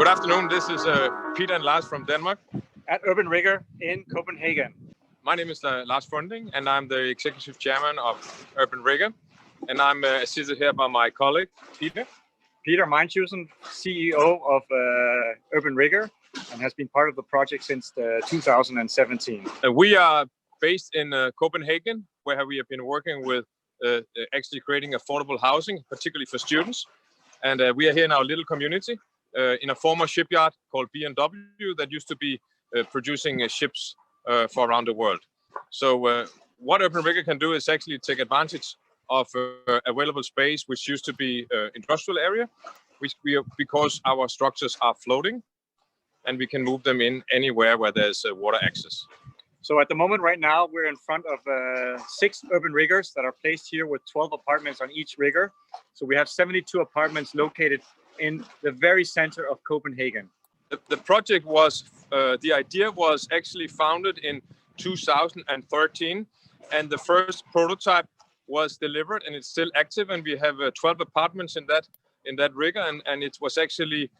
Good afternoon. This is Peter and Lars from Denmark at Urban Rigger in Copenhagen. My name is Lars Funding, and I'm the executive chairman of Urban Rigger. And I'm assisted here by my colleague, Peter. Peter Mayntzhusen, CEO of Urban Rigger, and has been part of the project since 2017. We are based in Copenhagen, where we have been working with actually creating affordable housing, particularly for students. And we are here in our little community in a former shipyard called B&W that used to be producing ships for around the world. So what Urban Rigger can do is actually take advantage of available space which used to be industrial area, because our structures are floating and we can move them in anywhere where there's water access. So at the moment right now we're in front of 6 urban riggers that are placed here with 12 apartments on each rigger. So we have 72 apartments located in the very center of Copenhagen. The project was, the idea was actually founded in 2013, and the first prototype was delivered and it's still active, and we have 12 apartments in that rigger, and it was actually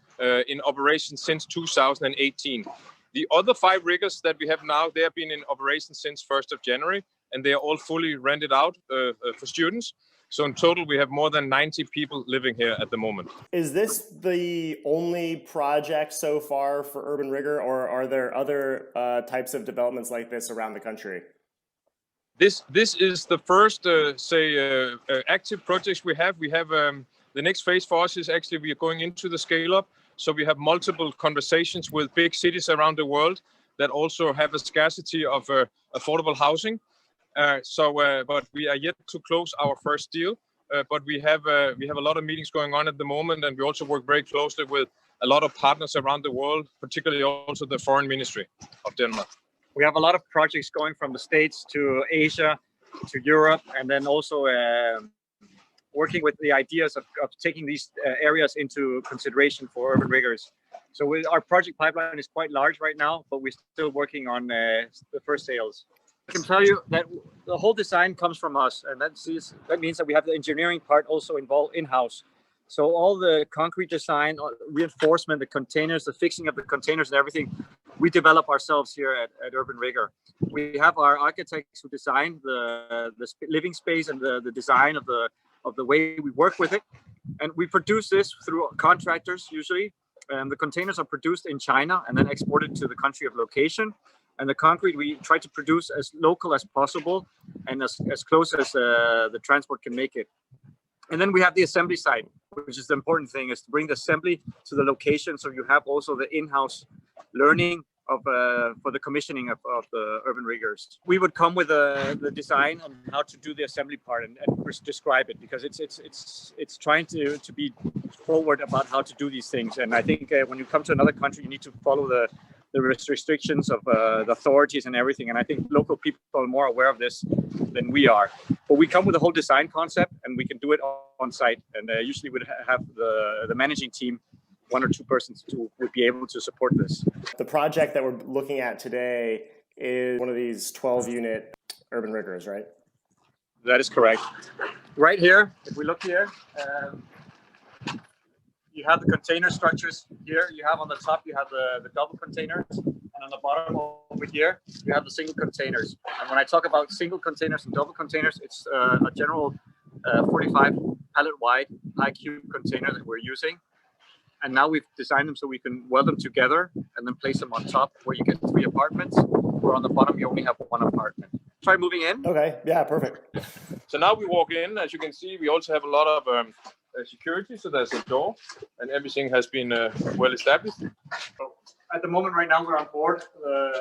in operation since 2018. The other 5 riggers that we have now, they have been in operation since 1st of January, and they are all fully rented out for students. So in total, we have more than 90 people living here at the moment. Is this the only project so far for Urban Rigger, or are there other types of developments like this around the country? This is the first, active projects we have. We have the next phase for us is actually we are going into the scale up. So we have multiple conversations with big cities around the world that also have a scarcity of affordable housing. But we are yet to close our first deal. But we have a lot of meetings going on at the moment, and we also work very closely with a lot of partners around the world, particularly also the Foreign Ministry of Denmark. We have a lot of projects going from the States to Asia, to Europe, and then also working with the ideas of taking these areas into consideration for urban riggers. So our project pipeline is quite large right now, but we're still working on the first sales. I can tell you that the whole design comes from us, and that means that we have the engineering part also involved in-house. So all the concrete design, reinforcement, the containers, the fixing of the containers and everything, we develop ourselves here at Urban Rigger. We have our architects who design the living space and the design of the way we work with it. And we produce this through contractors usually. The containers are produced in China and then exported to the country of location. And the concrete we try to produce as local as possible and as close as the transport can make it. And then we have the assembly side, which is the important thing, is to bring the assembly to the location. So you have also the in-house learning for the commissioning of the urban riggers. We would come with the design on how to do the assembly part and describe it, because it's trying to be forward about how to do these things. And I think when you come to another country, you need to follow the restrictions of the authorities and everything. And I think local people are more aware of this than we are. But we come with a whole design concept, and we can do it on site. And usually we'd have the managing team, 1 or 2 persons who would be able to support this. The project that we're looking at today is one of these 12-unit urban riggers, right? That is correct. Right here, if we look here, you have the container structures here. You have on the top, you have the double containers, and on the bottom over here, you have the single containers. And when I talk about single containers and double containers, it's a general 45 pallet wide HICo container that we're using. And now we've designed them so we can weld them together and then place them on top where you get 3 apartments, or on the bottom you only have 1 apartment. Try moving in. Okay, yeah, perfect. So now we walk in. As you can see, we also have a lot of security. So there's a door, and everything has been well established. So at the moment right now we're on board the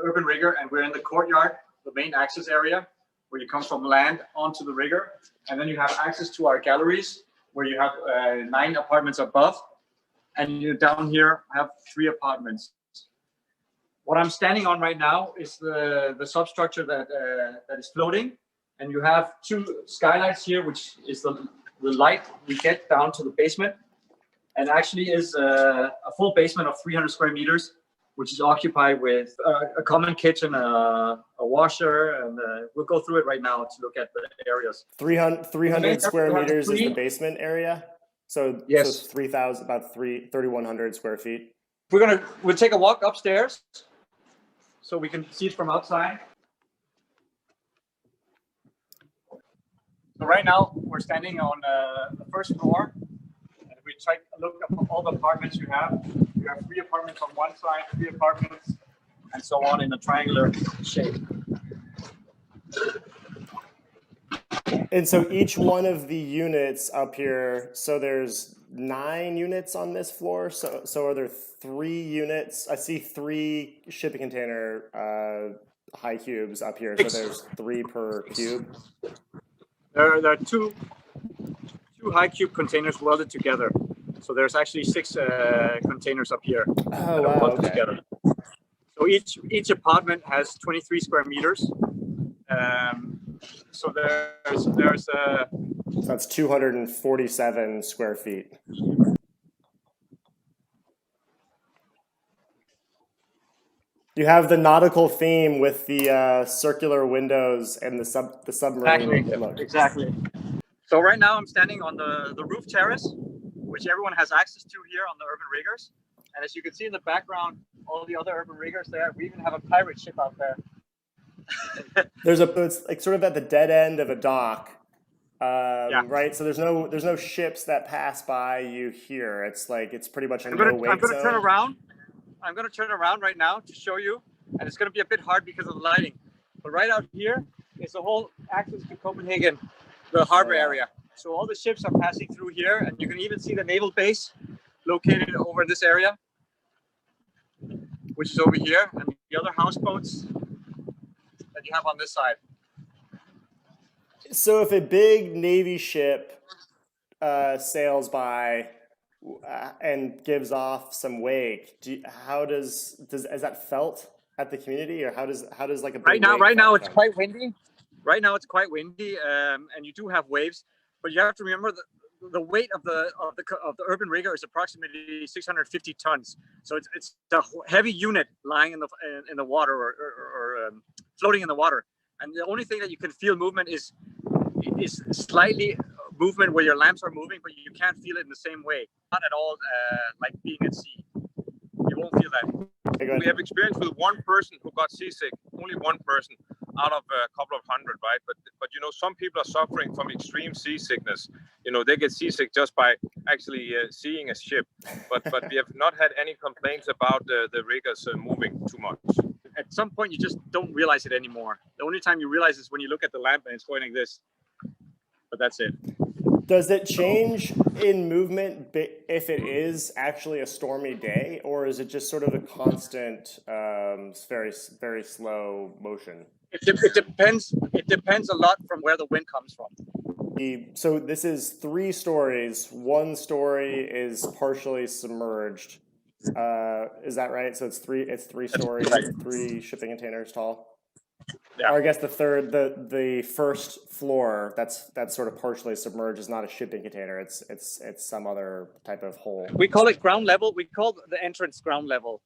Urban Rigger, and we're in the courtyard, the main access area, where you come from land onto the rigger. And then you have access to our galleries, where you have 9 apartments above. And you down here have 3 apartments. What I'm standing on right now is the substructure that is floating, and you have 2 skylights here, which is the light we get down to the basement, and actually is a full basement of 300 square meters, which is occupied with a common kitchen, a washer, and we'll go through it right now to look at the areas. 300 square meters is the basement area? So Yes. so 3,000, about 3,100 square feet. We'll take a walk upstairs so we can see it from outside. So right now we're standing on the first floor, and we try to look at all the apartments you have. You have 3 apartments on one side, 3 apartments, and so on in a triangular shape. And so each one of the units up here, so there's 9 units on this floor. So are there 3 units? I see 3 shipping container high cubes up here. So there's 3 per cube. There are two HICo containers welded together. So there's actually 6 containers up here that are welded together. So each apartment has 23 square meters. So there's So that's 247 square feet. You have the nautical theme with the circular windows and the submarine look. Exactly. So right now I'm standing on the roof terrace, which everyone has access to here on the Urban Riggers. And as you can see in the background, all the other Urban Riggers there. We even have a pirate ship out there. It's like sort of at the dead end of a dock, right? So there's no ships that pass by you here. It's pretty much a no-wake zone. I'm going to turn around. I'm going to turn around right now to show you, and it's going to be a bit hard because of the lighting. But right out here is the whole access to Copenhagen, the harbor area. So all the ships are passing through here, and you can even see the naval base located over in this area, which is over here, and the other houseboats that you have on this side. So if a big Navy ship sails by and gives off some wake, is that felt at the community, or how does like a big right now it's quite windy. Right now it's quite windy, and you do have waves, but you have to remember the weight of the Urban Rigger is approximately 650 tons. So it's a heavy unit lying in the water or floating in the water, and the only thing that you can feel movement is slightly movement where your lamps are moving, but you can't feel it in the same way. Not at all like being at sea. You won't feel that. We have experience with one person who got seasick, only one person out of a couple of hundred, right? But you know, some people are suffering from extreme seasickness. You know, they get seasick just by actually seeing a ship. But we have not had any complaints about the riggers moving too much. At some point, you just don't realize it anymore. The only time you realize is when you look at the lamp and it's going like this. But that's it. Does it change in movement if it is actually a stormy day, or is it just sort of a constant, very, very slow motion? It depends. It depends a lot from where the wind comes from. So this is 3 stories. 1 story is partially submerged. Is that right? So it's 3 stories, 3 shipping containers tall. Yeah. Or I guess the first floor that's sort of partially submerged is not a shipping container. It's some other type of hole. We call it ground level. We call the entrance ground level,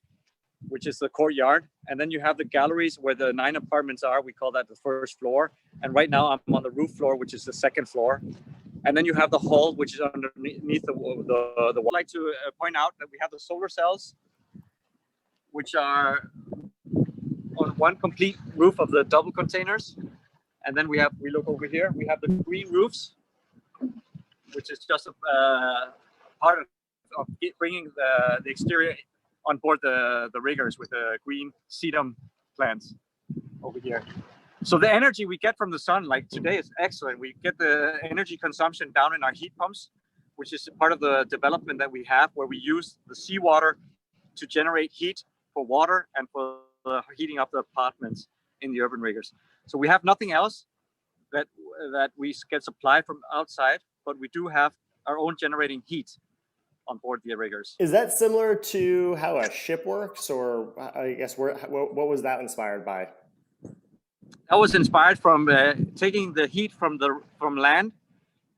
which is the courtyard. And then you have the galleries where the 9 apartments are. We call that the first floor. And right now I'm on the roof floor, which is the second floor. And then you have the hall, which is underneath the wall. I'd like to point out that we have the solar cells, which are on one complete roof of the double containers. And then we look over here, we have the green roofs, which is just a part of bringing the exterior on board the riggers with the green sedum plants over here. So the energy we get from the sun, like today, is excellent. We get the energy consumption down in our heat pumps, which is part of the development that we have, where we use the seawater to generate heat for water and for heating up the apartments in the Urban Riggers. So we have nothing else that we get supplied from outside, but we do have our own generating heat on board the riggers. Is that similar to how a ship works, or I guess what was that inspired by? That was inspired from taking the heat from land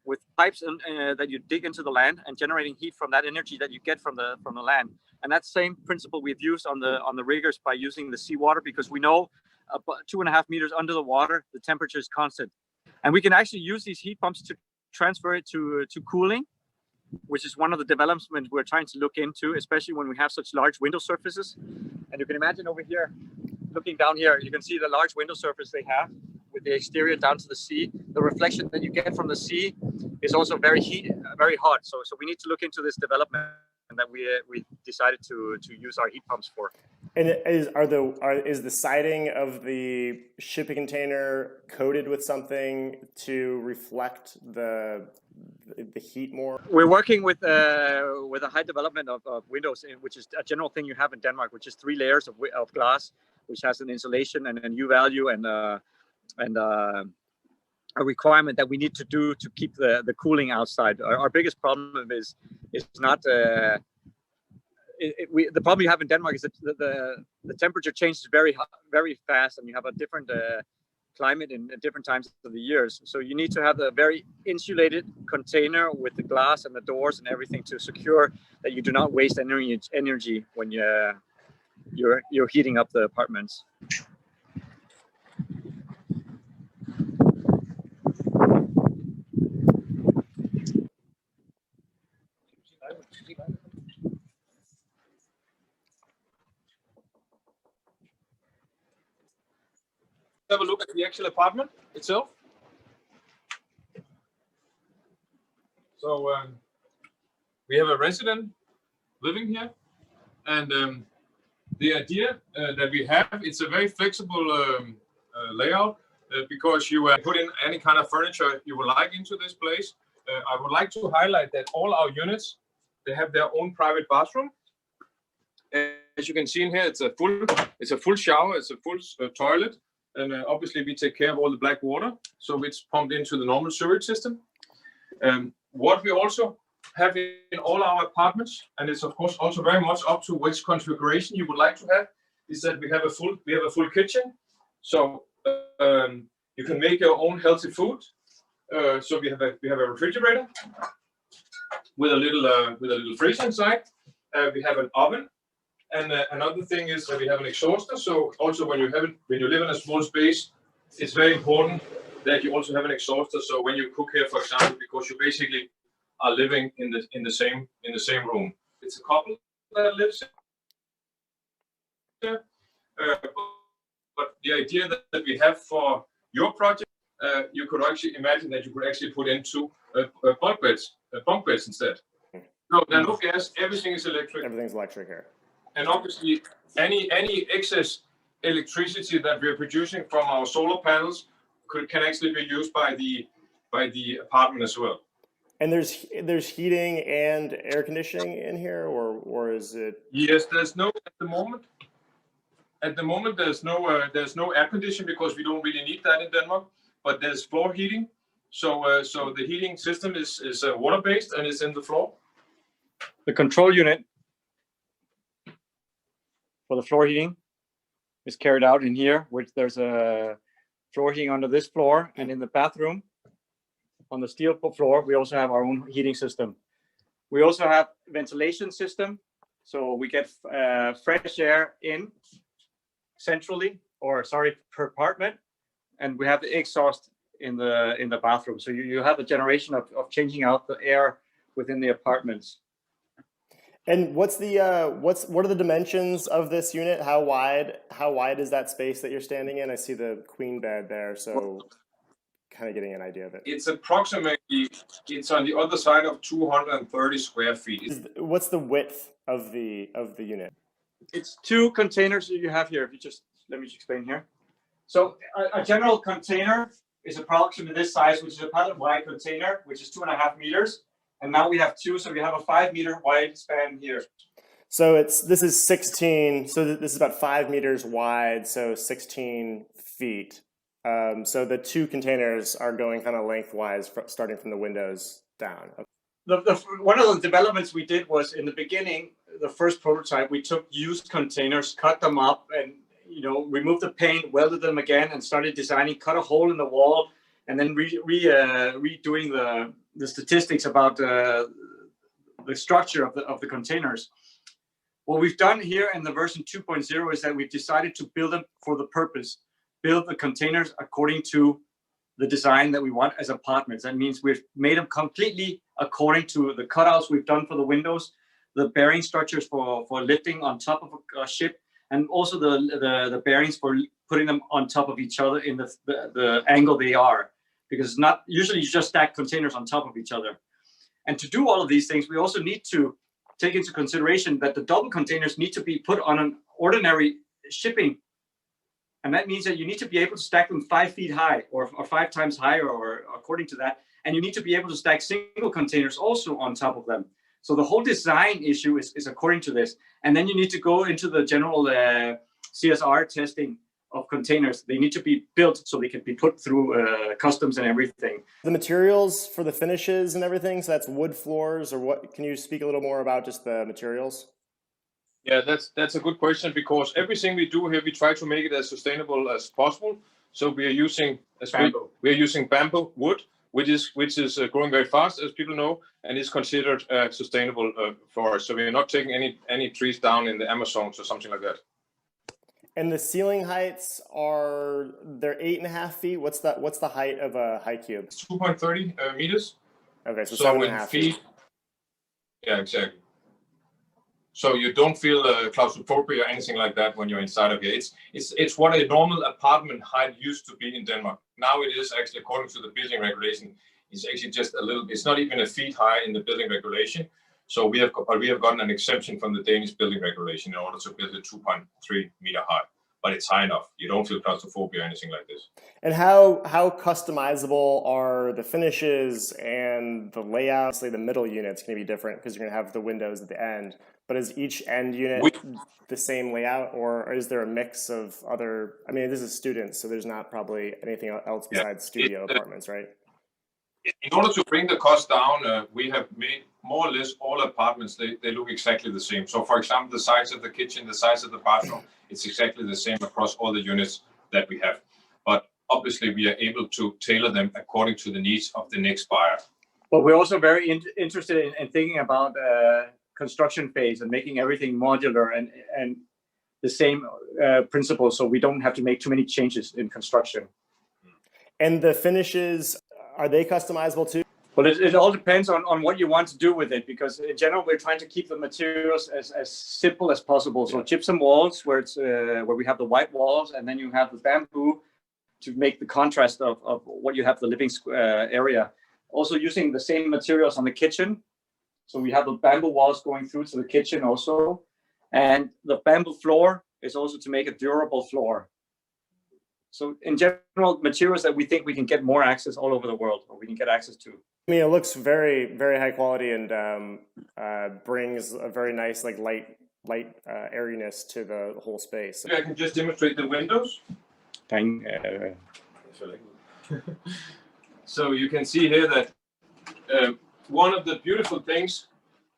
with pipes that you dig into the land and generating heat from that energy that you get from the land. And that same principle we've used on the riggers by using the seawater, because we know 2.5 meters under the water, the temperature is constant. And we can actually use these heat pumps to transfer it to cooling. which is one of the developments we're trying to look into, especially when we have such large window surfaces. And you can imagine over here, looking down here, you can see the large window surface they have with the exterior down to the sea. The reflection that you get from the sea is also very hot. So we need to look into this development that we decided to use our heat pumps for. And is the siding of the shipping container coated with something to reflect the heat more? We're working with a high development of windows, which is a general thing you have in Denmark, which is 3 layers of glass, which has an insulation and an U value and a requirement that we need to do to keep the cooling outside. Our biggest problem is not the problem you have in Denmark is that the temperature changes very fast, and you have a different climate in different times of the years. So you need to have a very insulated container with the glass and the doors and everything to secure that you do not waste energy when you're heating up the apartments. Have a look at the actual apartment itself. So we have a resident living here, and the idea that we have, it's a very flexible layout because you put in any kind of furniture you would like into this place. I would like to highlight that all our units, they have their own private bathroom. As you can see in here, it's a full shower, it's a full toilet. And obviously we take care of all the black water, so it's pumped into the normal sewage system. What we also have in all our apartments, and it's of course also very much up to which configuration you would like to have, is that we have a full kitchen, so you can make your own healthy food. So we have a refrigerator with a little freezer inside. We have an oven. And another thing is that we have an exhauster. So also when you live in a small space, it's very important that you also have an exhauster. So when you cook here, for example, because you basically are living in the same room. It's a couple that lives here. But the idea that we have for your project, you could actually imagine that you could actually put into bunk beds instead. No, there are no gas. Everything is electric. Everything's electric here. And obviously, any excess electricity that we are producing from our solar panels can actually be used by the apartment as well. And there's heating and air conditioning in here, or is it? Yes, there's no at the moment. At the moment, there's no air conditioning because we don't really need that in Denmark. But there's floor heating, so the heating system is water based and it's in the floor. The control unit for the floor heating is carried out in here, which there's a floor heating under this floor, and in the bathroom on the steel floor we also have our own heating system. We also have ventilation system, so we get fresh air in centrally, per apartment, and we have the exhaust in the bathroom. So you have a generation of changing out the air within the apartments. And what are the dimensions of this unit? How wide is that space that you're standing in? I see the queen bed there, so kind of getting an idea of it. It's on the other side of 230 square feet. What's the width of the unit? It's 2 containers that you have here. If you just let me explain here. So a general container is approximately this size, which is a pallet-wide container, which is 2.5 meters. And now we have 2, so we have a 5-meter wide span here. So this is 16. So this is about 5 meters wide, so 16 feet. So the 2 containers are going kind of lengthwise, starting from the windows down. One of the developments we did was in the beginning, the first prototype, we took used containers, cut them up, and removed the paint, welded them again, and started designing, cut a hole in the wall, and then redoing the statistics about the structure of the containers. What we've done here in the version 2.0 is that we've decided to build them for the purpose, build the containers according to the design that we want as apartments. That means we've made them completely according to the cutouts we've done for the windows, the bearing structures for lifting on top of a ship, and also the bearings for putting them on top of each other in the angle they are, because it's not usually you just stack containers on top of each other. And to do all of these things, we also need to take into consideration that the double containers need to be put on an ordinary shipping. And that means that you need to be able to stack them 5 feet high or 5 times higher or according to that. And you need to be able to stack single containers also on top of them. So the whole design issue is according to this. And then you need to go into the general CSR testing of containers. They need to be built so they can be put through customs and everything. The materials for the finishes and everything, so that's wood floors or what? Can you speak a little more about just the materials? Yeah, that's a good question, because everything we do here, we try to make it as sustainable as possible. So we are using bamboo wood, which is growing very fast, as people know, and is considered sustainable forest. So we are not taking any trees down in the Amazon or something like that. And the ceiling heights they're 8.5 feet. What's the height of a HICo? It's 2.30 meters. Okay, so 7.5 feet. Yeah, exactly. So you don't feel claustrophobia or anything like that when you're inside of here. It's what a normal apartment height used to be in Denmark. Now it is actually, according to the building regulation, it's actually just a little. It's not even a feet high in the building regulation. So we have gotten an exemption from the Danish building regulation in order to build it 2.3 meter high. But it's high enough. You don't feel claustrophobia or anything like this. And how customizable are the finishes and the layout? Obviously, the middle unit's going to be different because you're going to have the windows at the end. But is each end unit the same layout, or is there a mix of other? I mean, this is students, so there's not probably anything else besides studio apartments, right? In order to bring the cost down, we have made more or less all apartments, they look exactly the same. So for example, the size of the kitchen, the size of the bathroom, it's exactly the same across all the units that we have. But obviously we are able to tailor them according to the needs of the next buyer. But we're also very interested in thinking about construction phase and making everything modular and the same principles, so we don't have to make too many changes in construction. And the finishes, are they customizable too? Well, it all depends on what you want to do with it, because in general, we're trying to keep the materials as simple as possible. So gypsum walls, where we have the white walls, and then you have the bamboo to make the contrast of what you have the living area. Also using the same materials on the kitchen. So we have the bamboo walls going through to the kitchen also. And the bamboo floor is also to make a durable floor. So in general, materials that we think we can get more access all over the world, or we can get access to. I mean, it looks very, very high quality and brings a very nice, like light airiness to the whole space. I can just demonstrate the windows. So you can see here that one of the beautiful things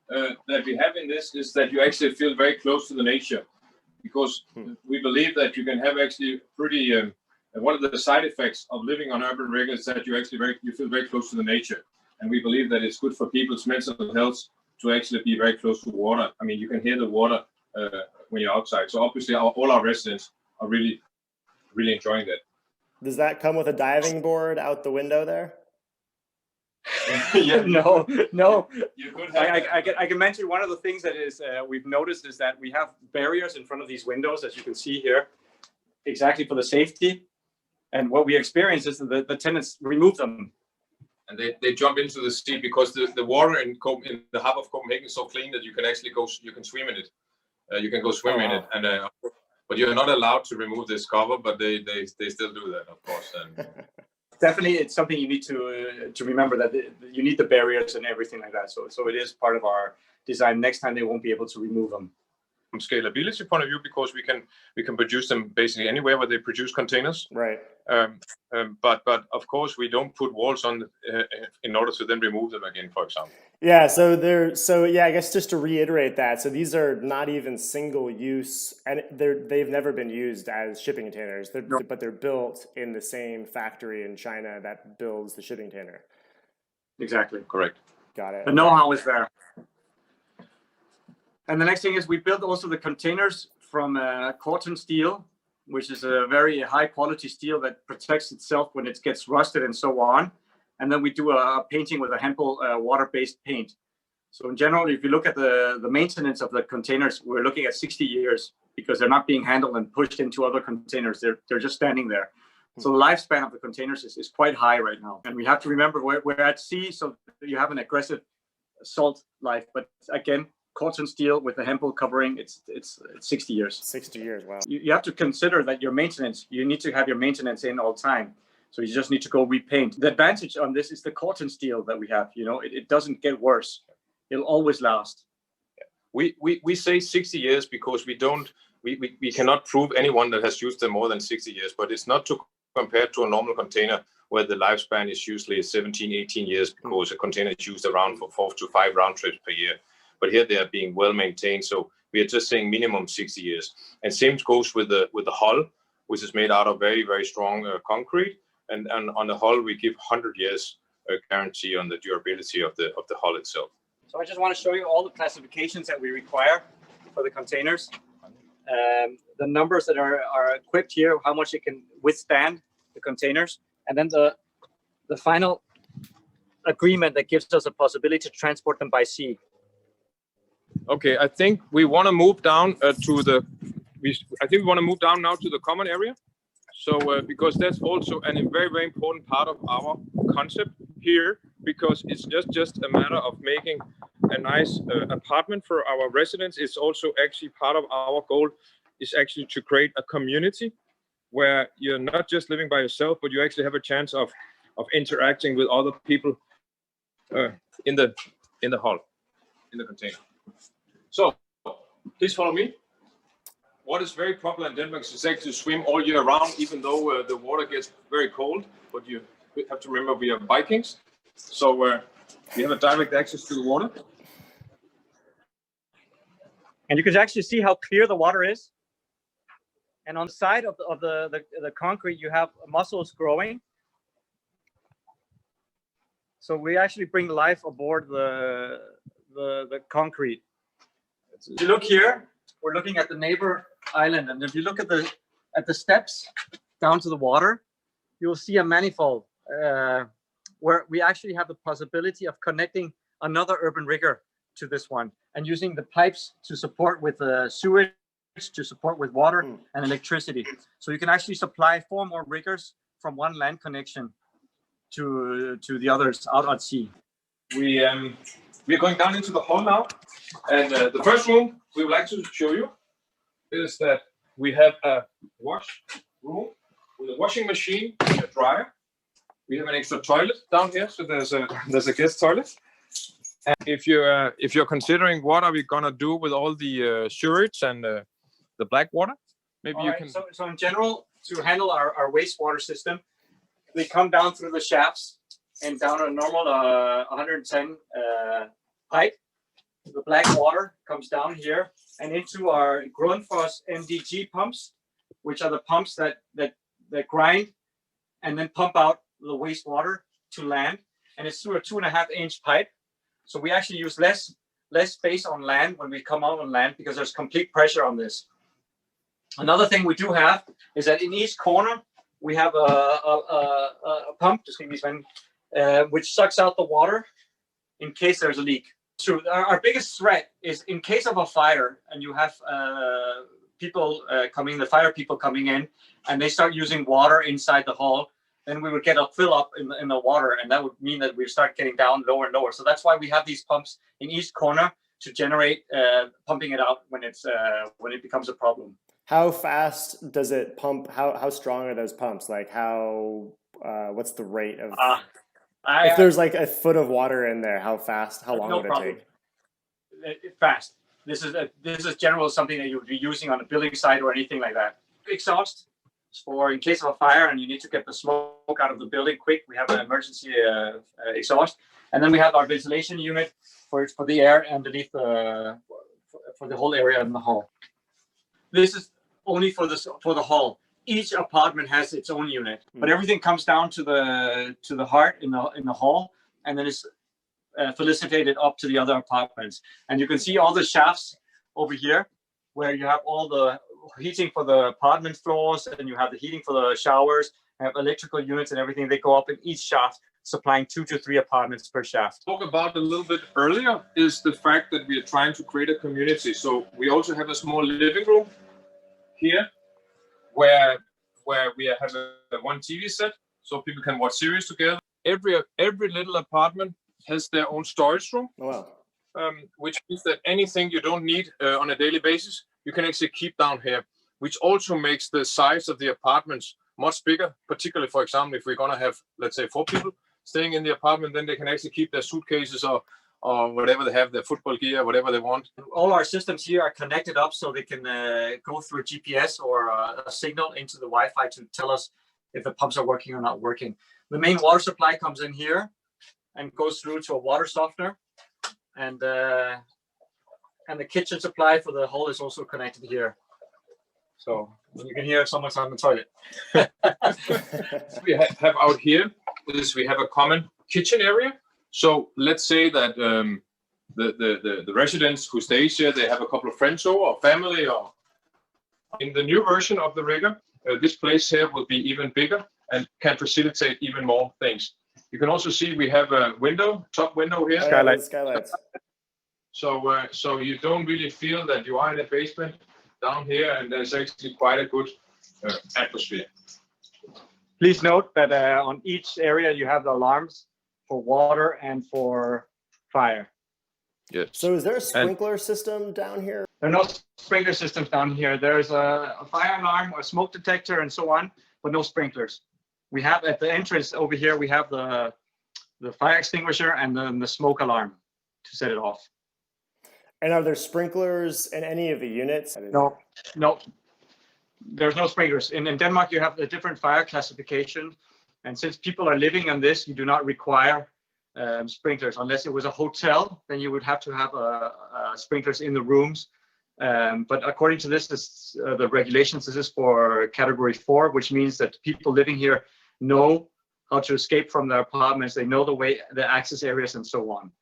that we have in this is that you actually feel very close to the nature, because we believe that you can have actually pretty. One of the side effects of living on urban rig is that you feel very close to the nature, and we believe that it's good for people's mental health to actually be very close to water. I mean, you can hear the water when you're outside. So obviously, all our residents are really, really enjoying that. Does that come with a diving board out the window there? Yeah, no. You could have I can mention one of the things that is we've noticed is that we have barriers in front of these windows, as you can see here, exactly for the safety. And what we experience is that the tenants remove them. And they jump into the sea, because the water in the harbor of Copenhagen is so clean that you can actually you can swim in it. You can go swim in it, and but you're not allowed to remove this cover, but they still do that, of course. And definitely, it's something you need to remember, that you need the barriers and everything like that. So it is part of our design. Next time they won't be able to remove them. From scalability point of view, because we can produce them basically anywhere where they produce containers. Right. But of course we don't put walls on in order to then remove them again, for example. Yeah. So I guess just to reiterate that, so these are not even single use, and they've never been used as shipping containers. But they're built in the same factory in China that builds the shipping container. Exactly. Correct. Got it. The know-how is there. And the next thing is we built also the containers from cotton steel, which is a very high quality steel that protects itself when it gets rusted and so on. and then we do a painting with a HICo water-based paint. So in general, if you look at the maintenance of the containers, we're looking at 60 years because they're not being handled and pushed into other containers. They're just standing there. So the lifespan of the containers is quite high right now. And we have to remember we're at sea, so you have an aggressive salt life. But again, cotton steel with the HICo covering, it's 60 years. 60 years, wow. You have to consider that your maintenance, you need to have your maintenance in all time. So you just need to go repaint. The advantage on this is the cotton steel that we have. You know, it doesn't get worse. It'll always last. We say 60 years because we cannot prove anyone that has used them more than 60 years, but it's not to compare to a normal container where the lifespan is usually 17, 18 years because a container is used around for 4 to 5 round trips per year. But here they are being well maintained, so we are just saying minimum 60 years. And same goes with the hull, which is made out of very, very strong concrete. And on the hull, we give 100 years guarantee on the durability of the hull itself. So I just want to show you all the classifications that we require for the containers. The numbers that are equipped here, how much it can withstand, the containers, and then the final agreement that gives us a possibility to transport them by sea. Okay, I think we want to move down now to the common area. So because that's also a very, very important part of our concept here, because it's just a matter of making a nice apartment for our residents. It's also actually part of our goal is actually to create a community where you're not just living by yourself, but you actually have a chance of interacting with other people in the hull, in the container. So please follow me. What is very popular in Denmark is actually to swim all year round, even though the water gets very cold. But you have to remember we are Vikings, so we have a direct access to the water. And you can actually see how clear the water is. And on the side of the concrete, you have mussels growing. So we actually bring life aboard the concrete. If you look here, we're looking at the neighbor island, and if you look at the steps down to the water, you'll see a manifold where we actually have the possibility of connecting another urban rigger to this one and using the pipes to support with sewage, to support with water and electricity. So you can actually supply 4 more riggers from one land connection to the others out at sea. We are going down into the hall now, and the first room we would like to show you is that we have a wash room with a washing machine and a dryer. We have an extra toilet down here, so there's a guest toilet. And if you're considering what are we gonna do with all the sewage and the black water, maybe you can. So in general, to handle our wastewater system, they come down through the shafts and down a normal 110 pipe. The black water comes down here and into our Grundfos MDG pumps, which are the pumps that grind and then pump out the wastewater to land. And it's through a 2.5-inch pipe. So we actually use less space on land when we come out on land because there's complete pressure on this. Another thing we do have is that in each corner we have a pump, which sucks out the water in case there's a leak. So our biggest threat is in case of a fire and you have the fire people coming in and they start using water inside the hall, then we would get a fill up in the water, and that would mean that we start getting down lower and lower. So that's why we have these pumps in each corner to generate pumping it out when it becomes a problem. How fast does it pump? How strong are those pumps? Like what's the rate of? If there's like a foot of water in there, how long would it take? Fast. This is generally something that you would be using on a building site or anything like that. Exhaust for in case of a fire and you need to get the smoke out of the building quick. We have an emergency exhaust, and then we have our ventilation unit for the air underneath for the whole area in the hall. This is only for the hall. Each apartment has its own unit, but everything comes down to the heart in the hall, and then it's felicitated up to the other apartments. And you can see all the shafts over here, where you have all the heating for the apartment floors, and you have the heating for the showers. You have electrical units and everything. They go up in each shaft supplying 2 to 3 apartments per shaft. Talk about a little bit earlier is the fact that we are trying to create a community. So we also have a small living room here where we have one TV set so people can watch series together. Every little apartment has their own storage room. Wow. Which means that anything you don't need on a daily basis, you can actually keep down here, which also makes the size of the apartments much bigger, particularly, for example, if we're going to have, let's say, 4 people staying in the apartment, then they can actually keep their suitcases or whatever they have, their football gear, whatever they want. All our systems here are connected up so they can go through GPS or a signal into the Wi-Fi to tell us if the pumps are working or not working. The main water supply comes in here and goes through to a water softener. And the kitchen supply for the hall is also connected here. So you can hear someone's on the toilet. We have out here is we have a common kitchen area. So let's say that the residents who stays here, they have a couple of friends over or family. Or in the new version of the rigger, this place here will be even bigger and can facilitate even more things. You can also see we have a window, top window here. Skylights. So you don't really feel that you are in a basement down here, and there's actually quite a good atmosphere. Please note that on each area you have the alarms for water and for fire. Yes. So is there a sprinkler system down here? There are no sprinkler systems down here. There's a fire alarm, a smoke detector, and so on, but no sprinklers. We have at the entrance over here, we have the fire extinguisher and then the smoke alarm to set it off. And are there sprinklers in any of the units? No. There's no sprinklers. In Denmark, you have a different fire classification. And since people are living on this, you do not require sprinklers. Unless it was a hotel, then you would have to have sprinklers in the rooms. But according to this, the regulations, this is for category 4, which means that people living here know how to escape from their apartments. They know the access areas and so on.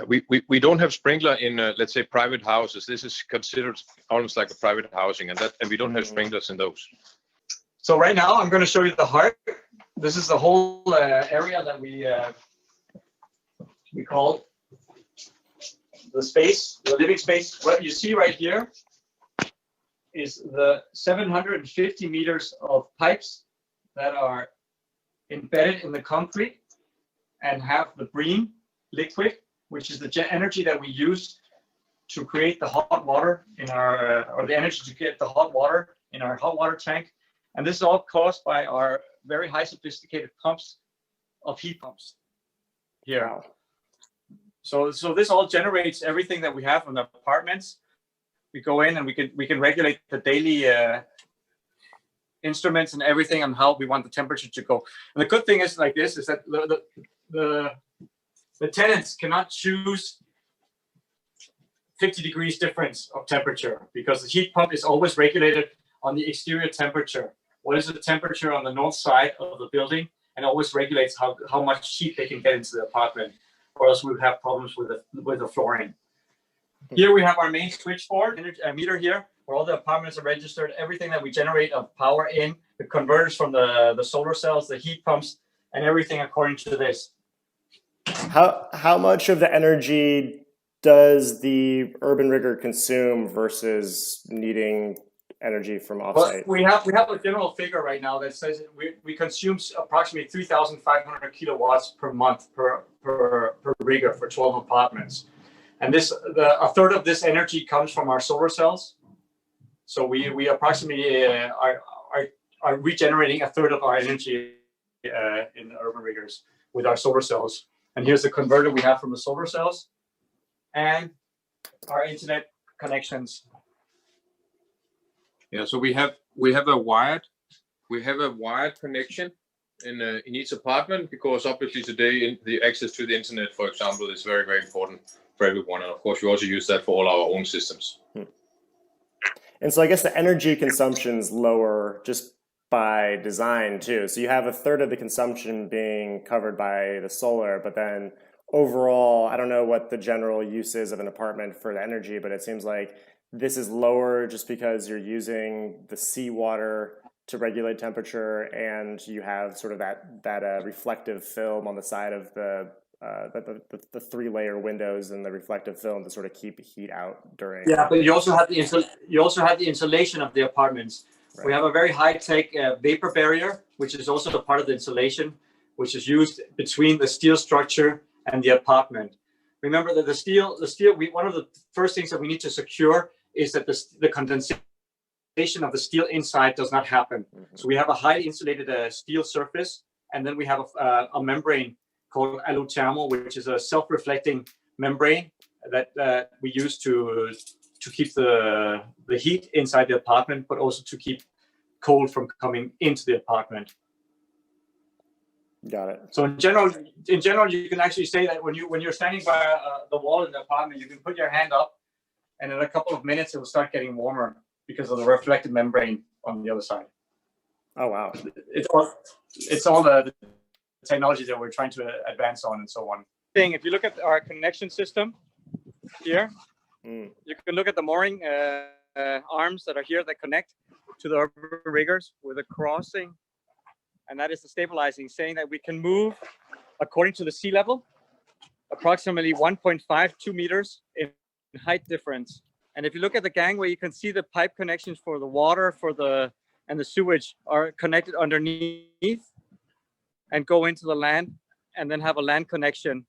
We don't have sprinkler in, let's say, private houses. This is considered almost like a private housing, and we don't have sprinklers in those. So right now, I'm going to show you the heart. This is the whole area that we call the space, the living space. What you see right here is the 750 meters of pipes that are embedded in the concrete and have the bream liquid, which is the energy that we use to create the hot water in our, or the energy to get the hot water in our hot water tank. And this is all caused by our very high sophisticated pumps of heat pumps here. Wow. So this all generates everything that we have in the apartments. We go in and we can regulate the daily instruments and everything on how we want the temperature to go. And the good thing is like this is that the tenants cannot choose 50 degrees difference of temperature because the heat pump is always regulated on the exterior temperature. What is the temperature on the north side of the building, and always regulates how much heat they can get into the apartment, or else we would have problems with the flooring. Here we have our main switchboard meter here, where all the apartments are registered. Everything that we generate of power in, the converters from the solar cells, the heat pumps, and everything according to this. How much of the energy does the urban rigger consume versus needing energy from offsite? Well, we have a general figure right now that says we consume approximately 3,500 kilowatts per month per rigger for 12 apartments, and a third of this energy comes from our solar cells. So we approximately are regenerating a third of our energy in the urban riggers with our solar cells. And here's the converter we have from the solar cells and our internet connections. Yeah, so we have a wired connection in each apartment, because obviously today the access to the internet, for example, is very, very important for everyone, and of course we also use that for all our own systems. And so I guess the energy consumption's lower just by design too. So you have a third of the consumption being covered by the solar, but then overall, I don't know what the general use is of an apartment for the energy, but it seems like this is lower just because you're using the seawater to regulate temperature, and you have sort of that reflective film on the side of the 3-layer windows and the reflective film to sort of keep heat out during. Yeah, but you also have the insulation of the apartments. Right. We have a very high-tech vapor barrier, which is also a part of the insulation, which is used between the steel structure and the apartment. Remember that the steel. One of the first things that we need to secure is that the condensation of the steel inside does not happen. Mm-hmm. So we have a highly insulated steel surface, and then we have a membrane called aluthermal, which is a self-reflecting membrane that we use to keep the heat inside the apartment, but also to keep cold from coming into the apartment. Got it. So in general, you can actually say that when you're standing by the wall in the apartment, you can put your hand up, and in a couple of minutes it will start getting warmer because of the reflective membrane on the other side. Oh wow! It's all the technology that we're trying to advance on and so on. If you look at our connection system here, you can look at the mooring arms that are here that connect to the urban riggers with a crossing. And that is the stabilizing, saying that we can move according to the sea level, approximately 1.52 meters in height difference. And if you look at the gangway, you can see the pipe connections for the water and the sewage are connected underneath and go into the land, and then have a land connection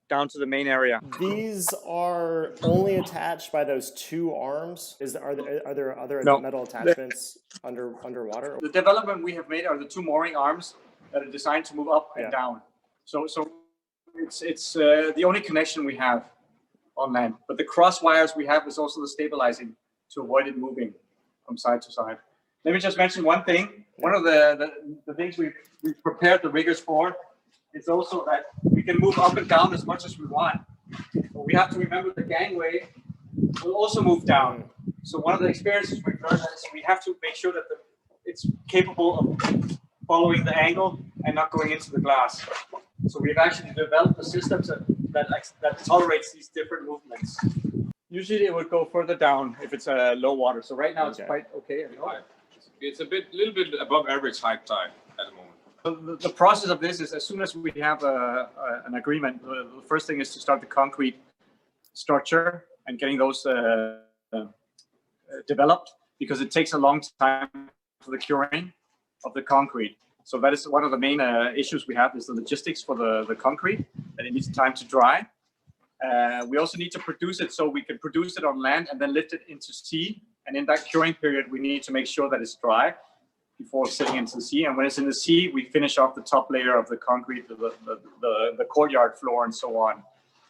down to the main area. These are only attached by those 2 arms. Are there other metal attachments underwater? The development we have made are the 2 mooring arms that are designed to move up and down. So it's the only connection we have on land. But the cross wires we have is also the stabilizing to avoid it moving from side to side. Let me just mention one thing. One of the things we've prepared the riggers for is also that we can move up and down as much as we want. But we have to remember the gangway will also move down. So one of the experiences we've learned is we have to make sure that it's capable of following the angle and not going into the glass. So we've actually developed the systems that tolerates these different movements. Usually it would go further down if it's low water. So right now it's quite okay. It's a little bit above average height tide at the moment. So the process of this is, as soon as we have an agreement, the first thing is to start the concrete structure and getting those developed, because it takes a long time for the curing of the concrete. So that is one of the main issues we have, is the logistics for the concrete, that it needs time to dry. We also need to produce it, so we can produce it on land and then lift it into sea. And in that curing period, we need to make sure that it's dry before sitting into the sea. And when it's in the sea, we finish off the top layer of the concrete, the courtyard floor, and so on.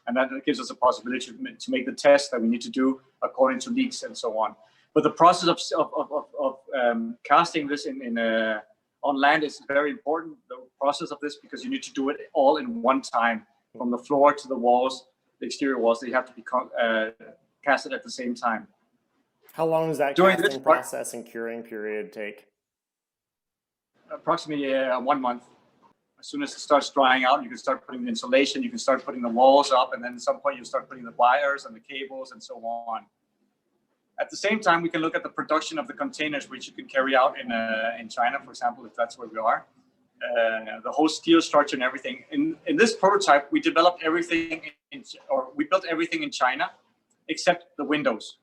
And that gives us a possibility to make the test that we need to do according to leaks and so on. But the process of casting this on land is very important, the process of this, because you need to do it all in one time, from the floor to the walls, the exterior walls. They have to be casted at the same time. How long does that casting process and curing period take? Approximately 1 month. As soon as it starts drying out, you can start putting the insulation, you can start putting the walls up, and then at some point you start putting the wires and the cables and so on. At the same time, we can look at the production of the containers, which you can carry out in China, for example, if that's where we are. The whole steel structure and everything. In this prototype, we developed everything, we built everything in China, except the windows.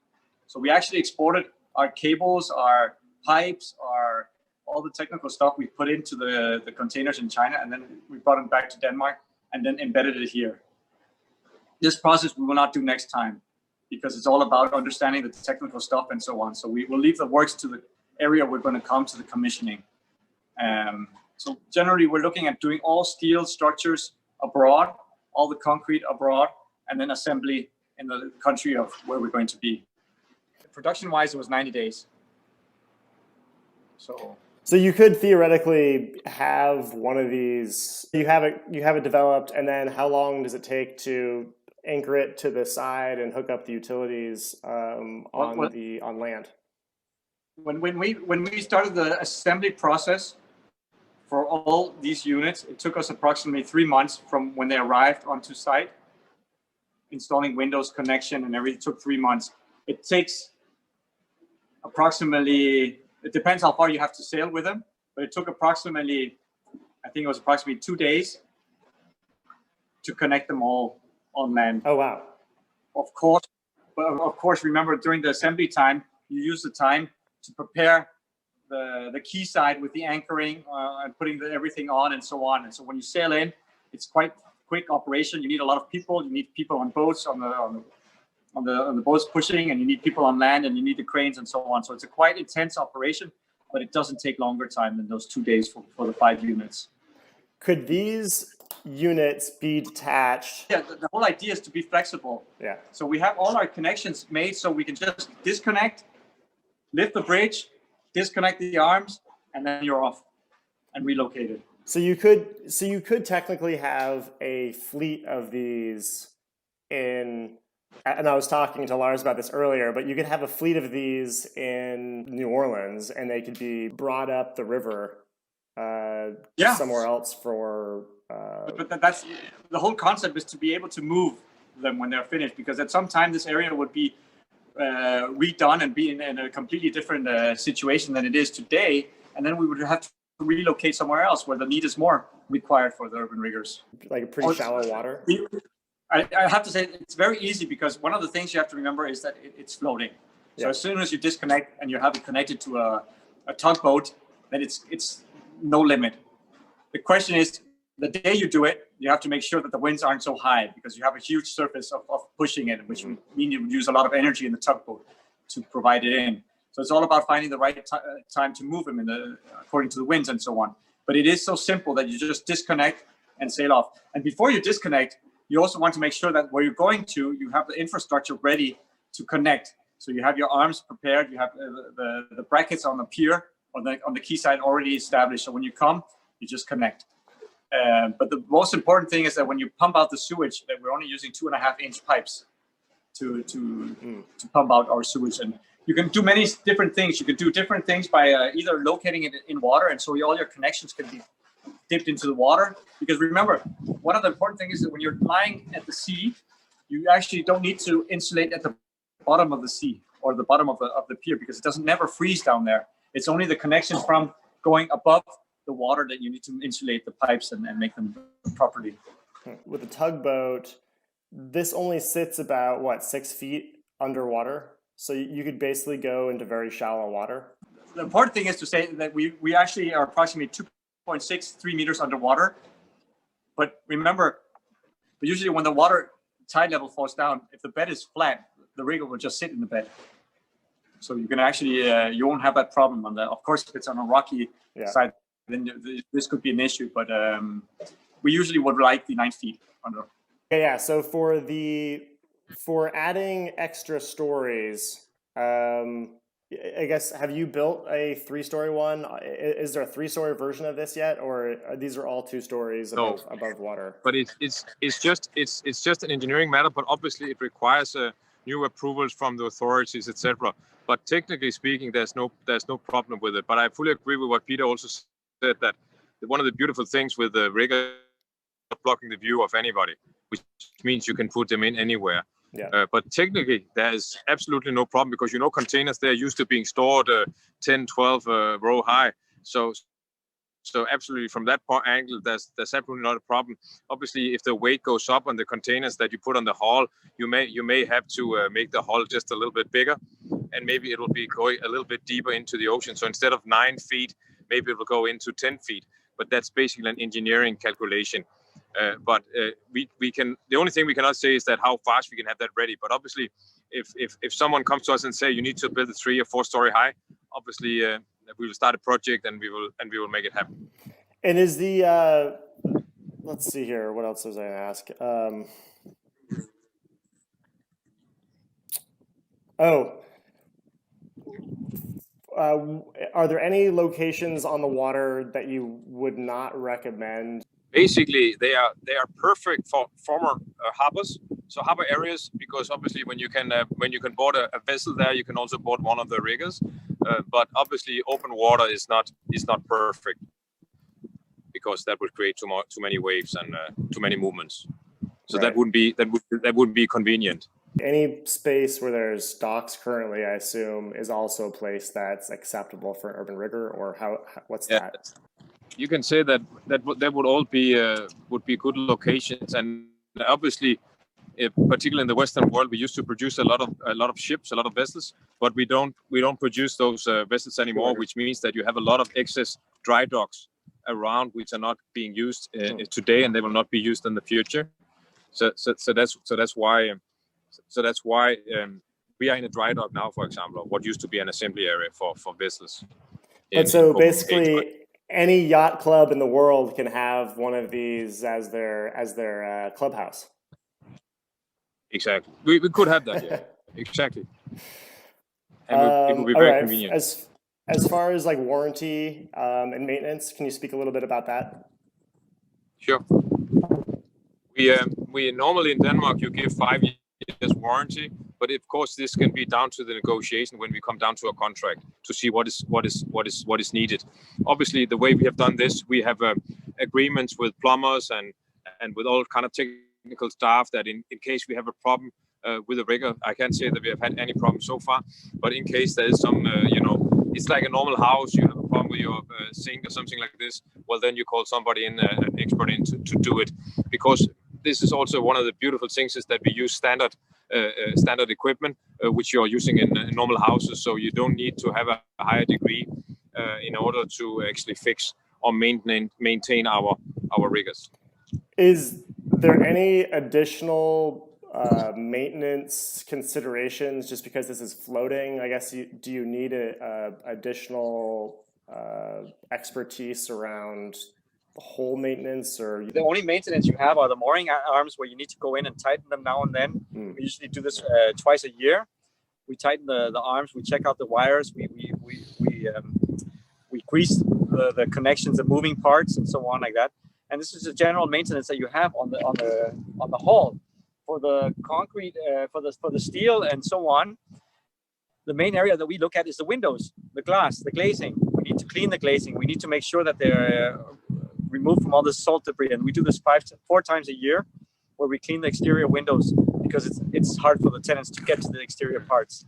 So we actually exported our cables, our pipes, all the technical stuff we put into the containers in China, and then we brought them back to Denmark and then embedded it here. This process we will not do next time, because it's all about understanding the technical stuff and so on. So we will leave the works to the area we're going to come to the commissioning. So generally, we're looking at doing all steel structures abroad, all the concrete abroad, and then assembly in the country of where we're going to be. Production-wise, it was 90 days. So you could theoretically have one of these. You have it developed, and then how long does it take to anchor it to the side and hook up the utilities on land? When we started the assembly process for all these units, it took us approximately 3 months from when they arrived onto site. Installing Windows connection and everything took 3 months. It takes approximately it depends how far you have to sail with them, but it took approximately, I think it was approximately 2 days to connect them all on land. Oh, wow. Of course, remember during the assembly time, you use the time to prepare the quay side with the anchoring and putting everything on and so on. And so when you sail in, it's quite quick operation. You need a lot of people. You need people on boats, on the boats pushing, and you need people on land, and you need the cranes and so on. So it's a quite intense operation, but it doesn't take longer time than those 2 days for the 5 units. Could these units be detached? Yeah, the whole idea is to be flexible. Yeah. So we have all our connections made so we can just disconnect, lift the bridge, disconnect the arms, and then you're off and relocated. So you could technically have a fleet of these in, and I was talking to Lars about this earlier, but you could have a fleet of these in New Orleans and they could be brought up the river somewhere else for... But that's the whole concept, is to be able to move them when they're finished, because at some time this area would be redone and be in a completely different situation than it is today, and then we would have to relocate somewhere else where the need is more required for the urban riggers. Like a pretty shallow water? I have to say it's very easy, because one of the things you have to remember is that it's floating. So as soon as you disconnect and you have it connected to a tugboat, then it's no limit. The question is, the day you do it, you have to make sure that the winds aren't so high, because you have a huge surface of pushing it, which would mean you would use a lot of energy in the tugboat to provide it in. So it's all about finding the right time to move them according to the winds and so on. But it is so simple that you just disconnect and sail off. And before you disconnect, you also want to make sure that where you're going to, you have the infrastructure ready to connect. So you have your arms prepared, you have the brackets on the pier, on the quayside already established. So when you come, you just connect. But the most important thing is that when you pump out the sewage, that we're only using 2.5-inch pipes to pump out our sewage. And you can do many different things. You can do different things by either locating it in water, and so all your connections can be dipped into the water. Because remember, one of the important things is that when you're lying at the sea, you actually don't need to insulate at the bottom of the sea or the bottom of the pier, because it doesn't never freeze down there. It's only the connections from going above the water that you need to insulate the pipes and make them properly. With a tugboat, this only sits about 6 feet underwater, so you could basically go into very shallow water. The important thing is to say that we actually are approximately 2.63 meters underwater. But remember, usually when the water tide level falls down, if the bed is flat, the rigger will just sit in the bed. So you can actually you won't have that problem on that. Of course, if it's on a rocky side, then this could be an issue, but we usually would like the 9 feet under. Yeah. So for adding extra stories, I guess, have you built a 3-story one? Is there a 3-story version of this yet, or these are all 2 stories above water? But it's just an engineering matter. But obviously, it requires new approvals from the authorities, etc. But technically speaking, there's no problem with it. But I fully agree with what Peter also said, that one of the beautiful things with the rigger blocking the view of anybody, which means you can put them in anywhere. Yeah. But technically, there's absolutely no problem, because containers, they're used to being stored 10, 12 row high. So absolutely, from that angle, there's absolutely not a problem. Obviously, if the weight goes up on the containers that you put on the hull, you may have to make the hull just a little bit bigger, and maybe it will be going a little bit deeper into the ocean. So instead of 9 feet, maybe it will go into 10 feet. But that's basically an engineering calculation. But we can. The only thing we cannot say is that how fast we can have that ready. But obviously, if someone comes to us and say you need to build a 3 or 4 story high, obviously we will start a project and we will make it happen. And is the let's see here, what else was I going to ask? Are there any locations on the water that you would not recommend? Basically, they are perfect for former harbors, so harbor areas, because obviously when you can board a vessel there, you can also board one of the riggers. But obviously, open water is not perfect, because that would create too many waves and too many movements. So right. that wouldn't be convenient. any space where there's docks currently, I assume, is also a place that's acceptable for an urban rigger, or what's that? You can say that would all be good locations, and obviously, particularly in the Western world, we used to produce a lot of ships, a lot of vessels, but we don't produce those vessels anymore, which means that you have a lot of excess dry docks around which are not being used today, and they will not be used in the future. So that's why we are in a dry dock now, for example, what used to be an assembly area for vessels. But so basically, any yacht club in the world can have one of these as their clubhouse. Exactly. We could have that, yeah. Exactly. And it would be very convenient. As far as like warranty and maintenance, can you speak a little bit about that? Sure. We normally in Denmark you give 5 years warranty, but of course this can be down to the negotiation when we come down to a contract to see what is needed. Obviously, the way we have done this, we have agreements with plumbers and with all kind of technical staff that in case we have a problem with a rigger, I can't say that we have had any problem so far, but in case there is some, it's like a normal house, you have a problem with your sink or something like this, well then you call somebody in, an expert in to do it, because this is also one of the beautiful things is that we use standard equipment, which you're using in normal houses, so you don't need to have a higher degree in order to actually fix or maintain our riggers. Is there any additional maintenance considerations just because this is floating? I guess do you need additional expertise around the whole maintenance, or the only maintenance you have are the mooring arms where you need to go in and tighten them now and then. We usually do this twice a year. We tighten the arms, we check out the wires, we grease the connections, the moving parts, and so on like that. And this is a general maintenance that you have on the hull. For the concrete, for the steel, and so on, the main area that we look at is the windows, the glass, the glazing. We need to clean the glazing. We need to make sure that they're removed from all the salt debris, and we do this 4 times a year, where we clean the exterior windows because it's hard for the tenants to get to the exterior parts.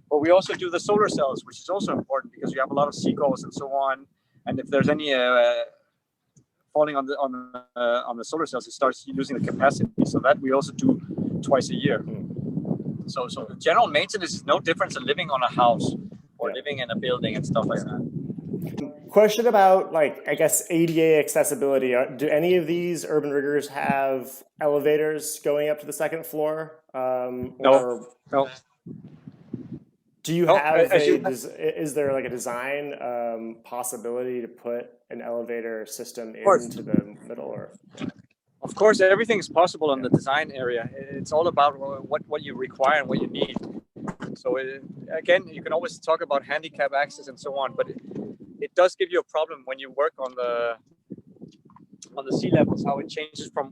But we also do the solar cells, which is also important because you have a lot of HICos and so on, and if there's any falling on the solar cells, it starts losing the capacity. So that we also do twice a year. So the general maintenance is no different than living on a house or living in a building and stuff like that. Question about, like, I guess ADA accessibility. Do any of these urban riggers have elevators going up to the second floor? No. Do you have is there like a design possibility to put an elevator system into the middle? Or of course, everything is possible in the design area. It's all about what you require and what you need. So again, you can always talk about handicap access and so on, but it does give you a problem when you work on the sea levels, how it changes from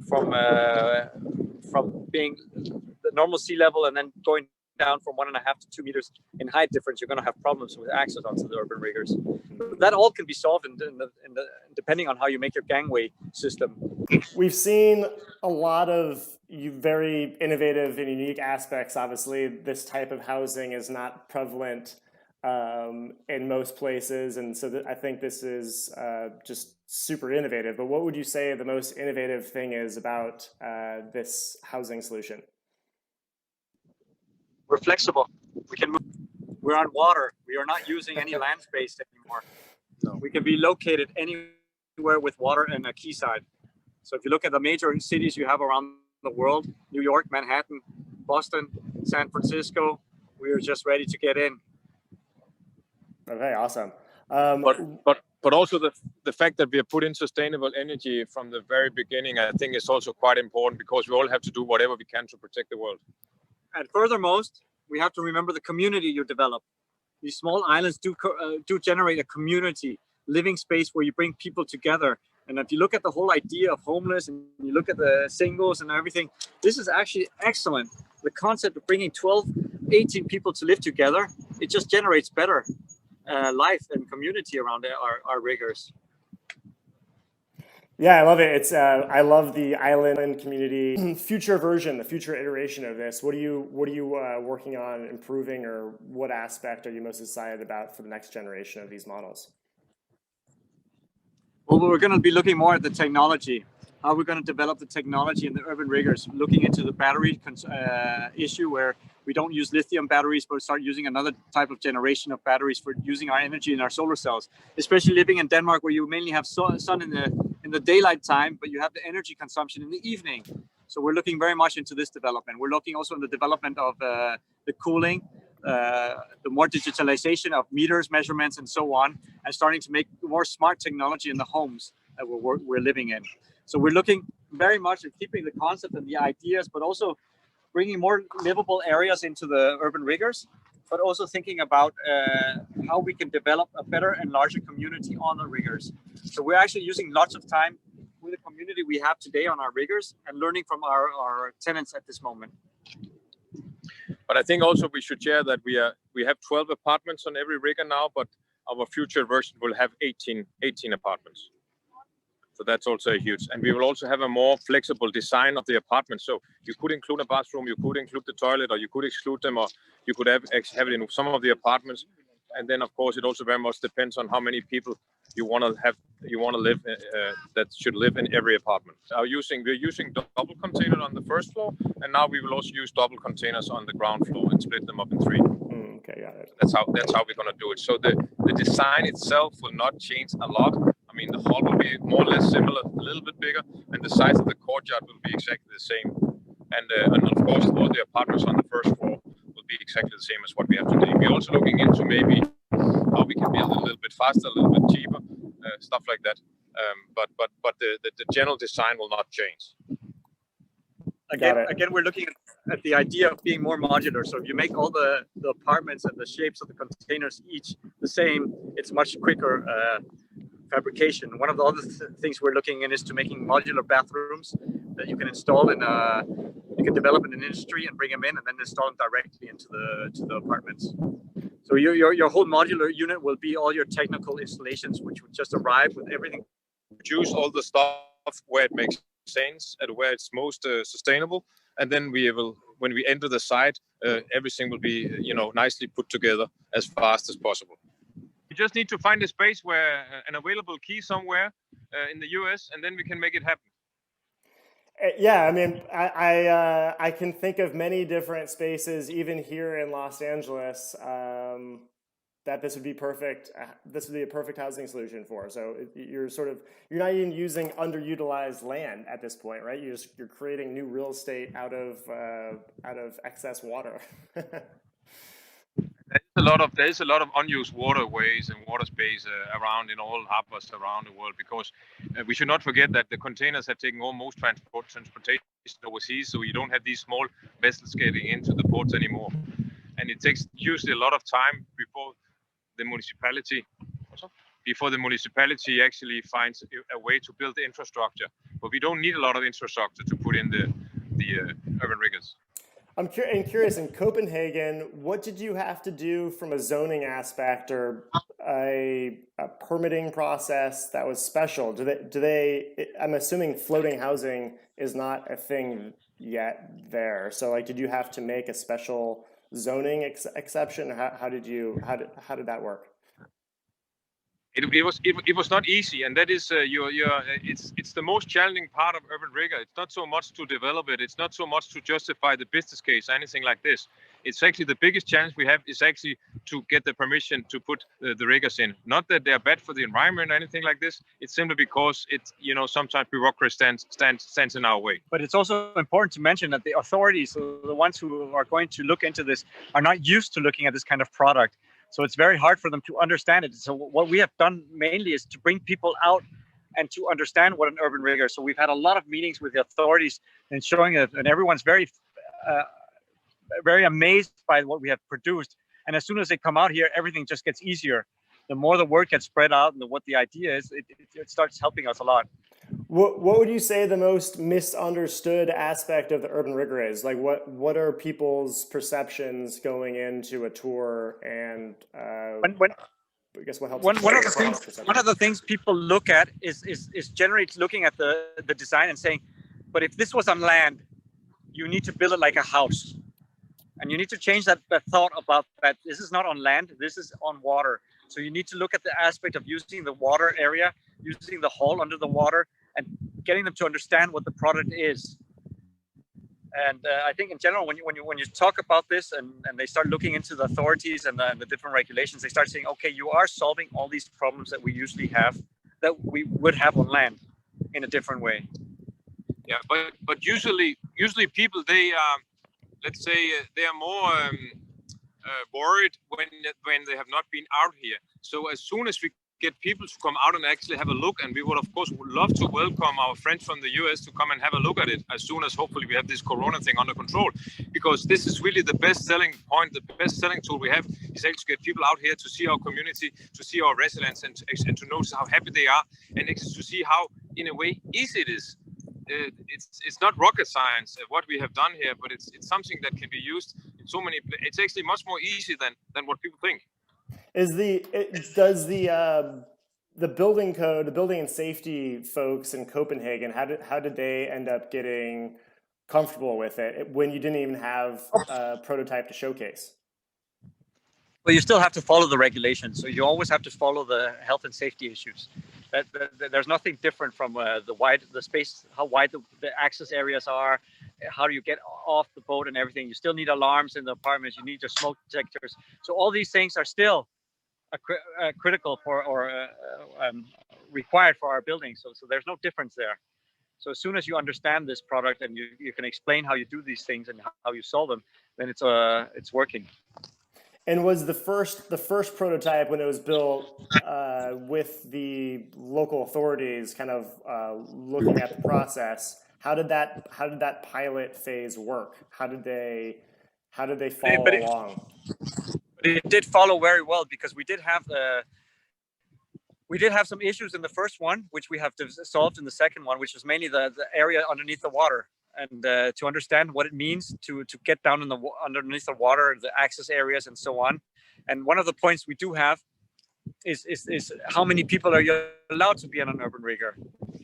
being the normal sea level and then going down from 1.5 to 2 meters in height difference. You're going to have problems with access onto the urban riggers. That all can be solved depending on how you make your gangway system. We've seen a lot of very innovative and unique aspects. Obviously, this type of housing is not prevalent in most places, and so I think this is just super innovative. But what would you say the most innovative thing is about this housing solution? We're flexible. We can move. We're on water. We are not using any land space anymore. No. We can be located anywhere with water and a quayside. So if you look at the major cities you have around the world, New York, Manhattan, Boston, San Francisco, we are just ready to get in. Okay, awesome. But also the fact that we have put in sustainable energy from the very beginning, I think is also quite important, because we all have to do whatever we can to protect the world. And furthermost, we have to remember the community you develop. These small islands do generate a community, living space where you bring people together. And if you look at the whole idea of homeless and you look at the singles and everything, this is actually excellent. The concept of bringing 12, 18 people to live together, it just generates better life and community around our riggers. Yeah, I love it. It's I love the island community future version, the future iteration of this. What are you working on improving, or what aspect are you most excited about for the next generation of these models? Well, we're going to be looking more at the technology, how we're going to develop the technology in the urban riggers, looking into the battery issue where we don't use lithium batteries, but start using another type of generation of batteries for using our energy in our solar cells. Especially living in Denmark, where you mainly have sun in the daylight time, but you have the energy consumption in the evening. So we're looking very much into this development. We're looking also in the development of the cooling, the more digitalization of meters, measurements, and so on, and starting to make more smart technology in the homes that we're living in. So we're looking very much at keeping the concept and the ideas, but also bringing more livable areas into the urban riggers, but also thinking about how we can develop a better and larger community on the riggers. So we're actually using lots of time with the community we have today on our riggers and learning from our tenants at this moment. But I think also we should share that we have 12 apartments on every rigger now, but our future version will have 18 apartments. So that's also a huge, and we will also have a more flexible design of the apartment. So you could include a bathroom, you could include the toilet, or you could exclude them, or you could have it in some of the apartments. And then of course it also very much depends on how many people you want to live that should live in every apartment. We're using double container on the first floor, and now we will also use double containers on the ground floor and split them up in 3. Okay, got it. That's how we're going to do it. So the design itself will not change a lot. I mean, the hall will be more or less similar, a little bit bigger, and the size of the courtyard will be exactly the same. And of course, all the apartments on the first floor will be exactly the same as what we have today. We're also looking into maybe how we can build a little bit faster, a little bit cheaper, stuff like that. But the general design will not change. Again, we're looking at the idea of being more modular. So if you make all the apartments and the shapes of the containers each the same, it's much quicker fabrication. One of the other things we're looking in is to making modular bathrooms that you can install you can develop in an industry and bring them in and then install them directly into the apartments. So your whole modular unit will be all your technical installations, which would just arrive with everything. Choose all the stuff where it makes sense and where it's most sustainable, and then when we enter the site, everything will be nicely put together as fast as possible. We just need to find a space where an available key somewhere in the US, and then we can make it happen. Yeah, I mean, I can think of many different spaces, even here in Los Angeles, that this would be perfect. This would be a perfect housing solution for. So you're not even using underutilized land at this point, right? You're creating new real estate out of excess water. There is a lot of unused waterways and water space around in all harbors around the world, because we should not forget that the containers have taken almost transportation overseas, so you don't have these small vessels getting into the ports anymore. And it takes usually a lot of time before the municipality actually finds a way to build the infrastructure. But we don't need a lot of infrastructure to put in the urban riggers. I'm curious, in Copenhagen, what did you have to do from a zoning aspect or a permitting process that was special? I'm assuming floating housing is not a thing yet there. So did you have to make a special zoning exception? How did that work? It was not easy, and that is it's the most challenging part of urban rigger. It's not so much to develop it. It's not so much to justify the business case, anything like this. It's actually the biggest challenge we have is actually to get the permission to put the riggers in. Not that they're bad for the environment or anything like this. It's simply because sometimes bureaucracy stands in our way. But it's also important to mention that the authorities, the ones who are going to look into this, are not used to looking at this kind of product. So it's very hard for them to understand it. So what we have done mainly is to bring people out and to understand what an urban rigger. So we've had a lot of meetings with the authorities and showing it, and everyone's very amazed by what we have produced. And as soon as they come out here, everything just gets easier. The more the word gets spread out and what the idea is, it starts helping us a lot. What would you say the most misunderstood aspect of the urban rigger is? Like, what are people's perceptions going into a tour? And I guess what helps. One of the things people look at is generally looking at the design and saying, but if this was on land, you need to build it like a house. And you need to change that thought about that. This is not on land, this is on water. So you need to look at the aspect of using the water area, using the hull under the water, and getting them to understand what the product is. And I think in general, when you talk about this and they start looking into the authorities and the different regulations, they start saying, okay, you are solving all these problems that we usually have, that we would have on land in a different way. Yeah, but usually people, they let's say they are more worried when they have not been out here. So as soon as we get people to come out and actually have a look, and we would of course love to welcome our friends from the US to come and have a look at it as soon as hopefully we have this corona thing under control, because this is really the best selling point, the best selling tool we have is actually to get people out here to see our community, to see our residents, and to notice how happy they are, and to see how in a way easy it is. It's not rocket science what we have done here, but it's something that can be used in so many. It's actually much more easy than what people think. Does the building code, the building and safety folks in Copenhagen, how did they end up getting comfortable with it when you didn't even have a prototype to showcase? Well, you still have to follow the regulations, so you always have to follow the health and safety issues. There's nothing different from the space, how wide the access areas are, how do you get off the boat and everything. You still need alarms in the apartments, you need your smoke detectors. So all these things are still critical for or required for our building. So there's no difference there. So as soon as you understand this product and you can explain how you do these things and how you solve them, then it's working. And was the first prototype, when it was built with the local authorities kind of looking at the process, how did that pilot phase work? How did they follow along? It did follow very well, because we did have some issues in the first one, which we have solved in the second one, which is mainly the area underneath the water. And to understand what it means to get down underneath the water, the access areas and so on. And one of the points we do have is how many people are you allowed to be on an urban rigger?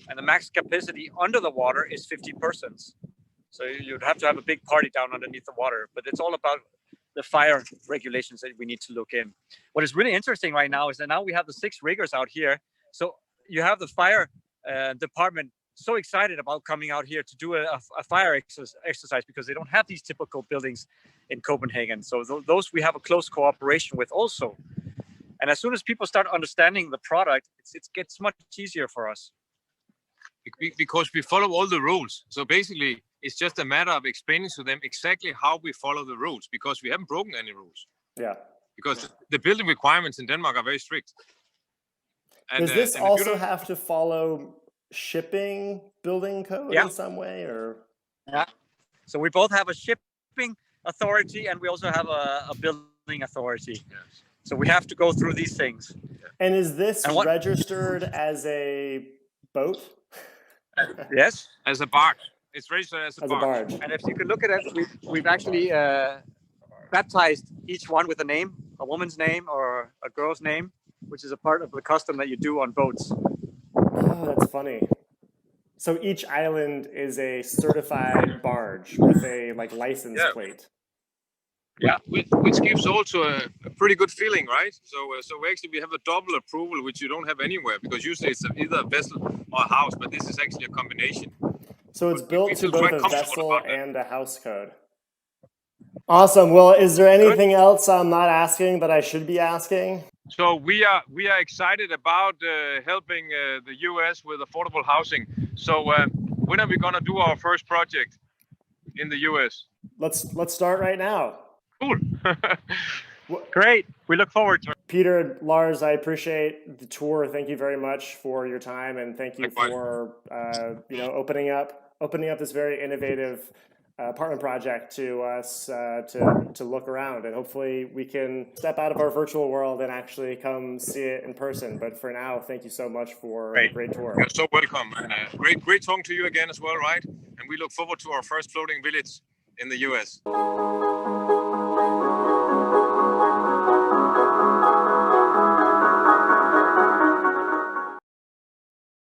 And the max capacity under the water is 50 persons. So you'd have to have a big party down underneath the water. But it's all about the fire regulations that we need to look in. What is really interesting right now is that now we have the 6 riggers out here. So you have the fire department so excited about coming out here to do a fire exercise, because they don't have these typical buildings in Copenhagen. So those we have a close cooperation with also. And as soon as people start understanding the product, it gets much easier for us. Because we follow all the rules. So basically, it's just a matter of explaining to them exactly how we follow the rules, because we haven't broken any rules. Yeah. Because the building requirements in Denmark are very strict. And, does this also have to follow shipping building code in some way, or? Yeah. So we both have a shipping authority and we also have a building authority. Yes. So we have to go through these things. And is this registered as a boat? Yes. As a barge. It's registered as a barge. And if you could look at it, we've actually baptized each one with a name, a woman's name or a girl's name, which is a part of the custom that you do on boats. Oh, that's funny. So each island is a certified barge with a license plate. Yeah, which gives also a pretty good feeling, right? So we have a double approval, which you don't have anywhere, because usually it's either a vessel or a house, but this is actually a combination. So it's built to both a vessel and a house code. Awesome. Well, is there anything else I'm not asking that I should be asking? So we are excited about helping the US with affordable housing. So when are we going to do our first project in the US? Let's start right now. Cool. Great. We look forward to it. Peter, Lars, I appreciate the tour. Thank you very much for your time, and thank you for opening up this very innovative apartment project to us to look around, and hopefully we can step out of our virtual world and actually come see it in person. But for now, thank you so much for a great tour. You're so welcome. And great talking to you again as well, right? And we look forward to our first floating village in the US.